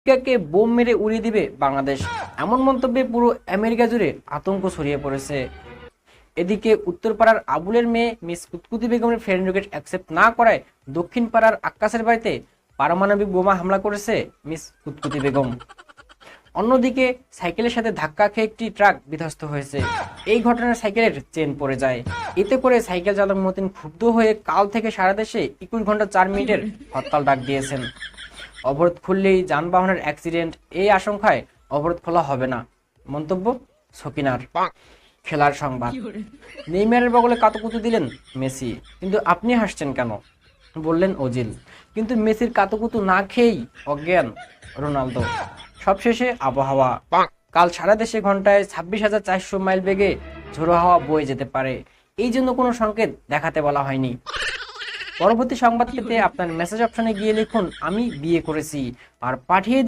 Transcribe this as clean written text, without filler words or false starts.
ইটকাকে bomb মেরে উড়িয়ে দিবে বাংলাদেশ, এমন মন্তব্যে পুরো আমেরিকা জুড়ে আতঙ্ক ছড়িয়ে পড়েছে। এদিকে উত্তরপাড়ার আবুলের মেয়ে মিস কুতকুতি বেগমের ফ্রেন্ড রিকোয়েস্ট অ্যাকসেপ্ট না করায় দক্ষিণ পাড়ার আক্কাসের বাড়িতে পারমাণবিক বোমা হামলা করেছে মিস কুতকুতি বেগম। অন্যদিকে সাইকেলের সাথে ধাক্কা খেয়ে একটি ট্রাক বিধ্বস্ত হয়েছে। এই ঘটনায় সাইকেলের চেন পড়ে যায়। এতে করে সাইকেল চালক মতিন ক্ষুব্ধ হয়ে কাল থেকে সারা দেশে 21 ঘন্টা 4 মিনিটের হরতাল ডাক দিয়েছেন। অবরোধ খুললেই যানবাহনের অ্যাক্সিডেন্ট, এই আশঙ্কায় অবরোধ খোলা হবে না, মন্তব্য সকিনার। খেলার সংবাদ, নেইমারের বগলে কাতুকুতু দিলেন মেসি, কিন্তু আপনি হাসছেন কেন, বললেন ওজিল। কিন্তু মেসির কাতুকুতু না খেয়েই অজ্ঞান রোনালদো। সবশেষে আবহাওয়া, কাল সারা দেশে ঘন্টায় 26,400 মাইল বেগে ঝোড়ো হাওয়া বয়ে যেতে পারে, এই জন্য কোনো সংকেত দেখাতে বলা হয়নি। পরবর্তী সংবাদ পেতে আপনার মেসেজ অপশনে গিয়ে লিখুন আমি বিয়ে করেছি আর পাঠিয়ে দিন